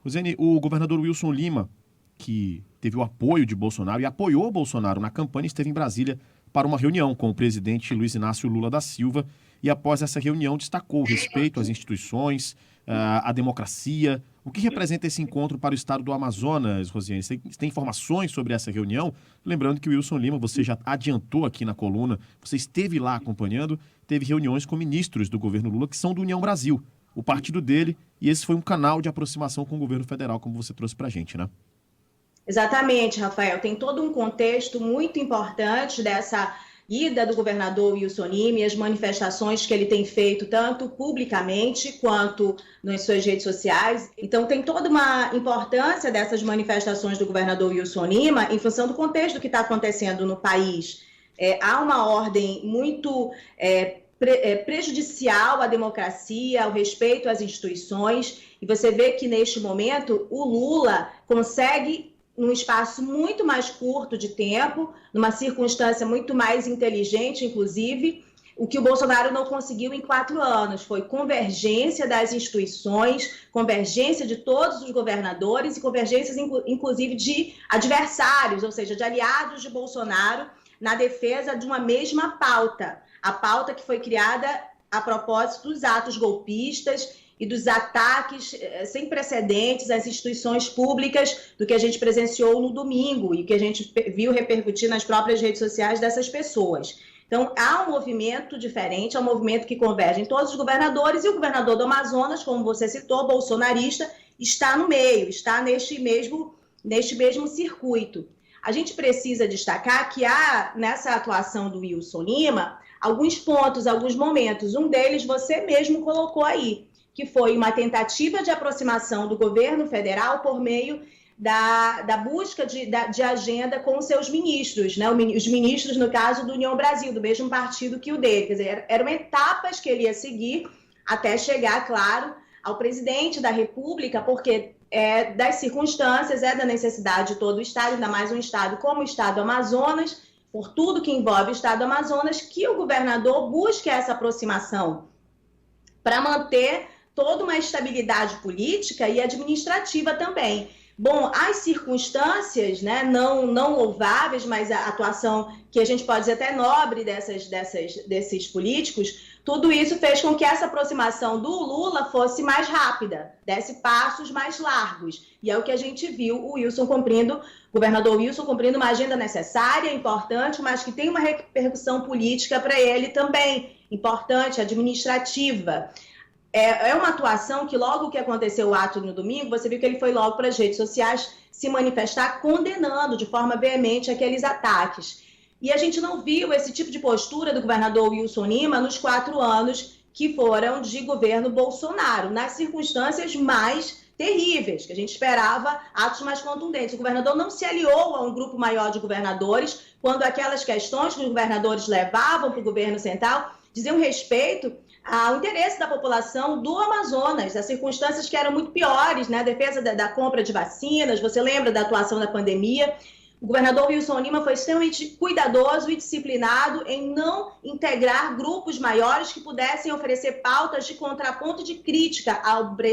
Rosiane, o governador Wilson Lima, que teve o apoio de Bolsonaro e apoiou Bolsonaro na campanha, esteve em Brasília para uma reunião com o presidente Luiz Inácio Lula da Silva e após essa reunião destacou o respeito às instituições, à democracia. O que representa esse encontro para o estado do Amazonas, Rosiane? Você tem informações sobre essa reunião? Lembrando que o Wilson Lima, você já adiantou aqui na coluna, você esteve lá acompanhando, teve reuniões com ministros do governo Lula que são do União Brasil, o partido dele, e esse foi um canal de aproximação com o governo federal, como você trouxe para a gente, né? Exatamente, Rafael. Tem todo um contexto muito importante dessa ida do governador Wilson Lima e as manifestações que ele tem feito tanto publicamente quanto nas suas redes sociais. Então, tem toda uma importância dessas manifestações do governador Wilson Lima em função do contexto do que está acontecendo no país. Há uma ordem muito prejudicial à democracia, ao respeito às instituições, e você vê que, neste momento, o Lula consegue, num espaço muito mais curto de tempo, numa circunstância muito mais inteligente, inclusive, o que o Bolsonaro não conseguiu em 4 anos. Foi convergência das instituições, convergência de todos os governadores e convergências, inclusive, de adversários, ou seja, de aliados de Bolsonaro, na defesa de uma mesma pauta. A pauta que foi criada a propósito dos atos golpistas e dos ataques sem precedentes às instituições públicas do que a gente presenciou no domingo e que a gente viu repercutir nas próprias redes sociais dessas pessoas. Então, há um movimento diferente, há um movimento que converge em todos os governadores, e o governador do Amazonas, como você citou, bolsonarista, está no meio, está neste mesmo circuito. A gente precisa destacar que há, nessa atuação do Wilson Lima, alguns pontos, alguns momentos. Um deles você mesmo colocou aí, que foi uma tentativa de aproximação do governo federal por meio da busca de agenda com os seus ministros, né? Os ministros, no caso, do União Brasil, do mesmo partido que o dele. Quer dizer, eram etapas que ele ia seguir até chegar, claro, ao presidente da República, porque das circunstâncias, da necessidade de todo o estado, ainda mais um estado como o estado do Amazonas, por tudo que envolve o estado do Amazonas, que o governador busque essa aproximação para manter toda uma estabilidade política e administrativa também. Bom, as circunstâncias, né, não louváveis, mas a atuação que a gente pode dizer até nobre desses políticos, tudo isso fez com que essa aproximação do Lula fosse mais rápida, desse passos mais largos. E é o que a gente viu o governador Wilson cumprindo uma agenda necessária, importante, mas que tem uma repercussão política para ele também, importante, administrativa. É uma atuação que logo que aconteceu o ato no domingo, você viu que ele foi logo para as redes sociais se manifestar condenando de forma veemente aqueles ataques. E a gente não viu esse tipo de postura do governador Wilson Lima nos 4 anos que foram de governo Bolsonaro, nas circunstâncias mais terríveis, que a gente esperava atos mais contundentes. O governador não se aliou a um grupo maior de governadores quando aquelas questões que os governadores levavam para o governo central diziam respeito ao interesse da população do Amazonas, as circunstâncias que eram muito piores, né? A defesa da compra de vacinas, você lembra da atuação da pandemia. O governador Wilson Lima foi extremamente cuidadoso e disciplinado em não integrar grupos maiores que pudessem oferecer pautas de contraponto e de crítica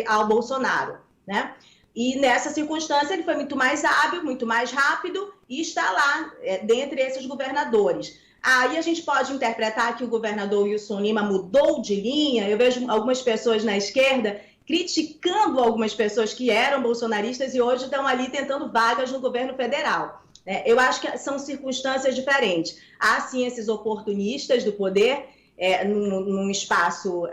ao Bolsonaro, né? E nessa circunstância ele foi muito mais hábil, muito mais rápido e está lá, dentre esses governadores. Aí a gente pode interpretar que o governador Wilson Lima mudou de linha. Eu vejo algumas pessoas na esquerda criticando algumas pessoas que eram bolsonaristas e hoje estão ali tentando vagas no governo federal. Eu acho que são circunstâncias diferentes. Há, sim, esses oportunistas do poder num espaço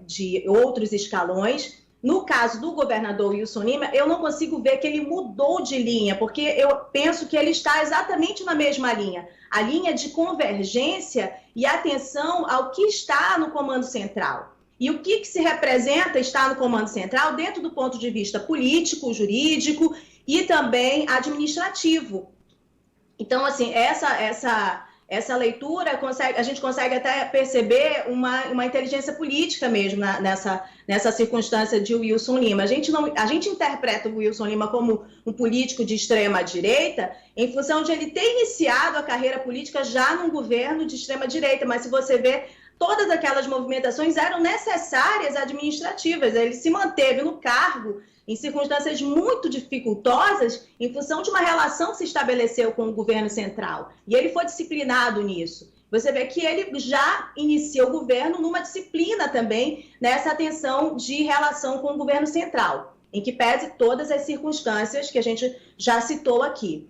de outros escalões. No caso do governador Wilson Lima, eu não consigo ver que ele mudou de linha, porque eu penso que ele está exatamente na mesma linha. A linha de convergência e atenção ao que está no Comando Central. E o que se representa estar no Comando Central dentro do ponto de vista político, jurídico e também administrativo. Então, assim, essa leitura, a gente consegue até perceber uma inteligência política mesmo nessa circunstância de Wilson Lima. A gente interpreta o Wilson Lima como um político de extrema-direita em função de ele ter iniciado a carreira política já num governo de extrema-direita, mas se você vê, todas aquelas movimentações eram necessárias administrativas. Ele se manteve no cargo em circunstâncias muito dificultosas, em função de uma relação que se estabeleceu com o governo central. E ele foi disciplinado nisso. Você vê que ele já inicia o governo numa disciplina também, nessa atenção de relação com o governo central, em que pese todas as circunstâncias que a gente já citou aqui.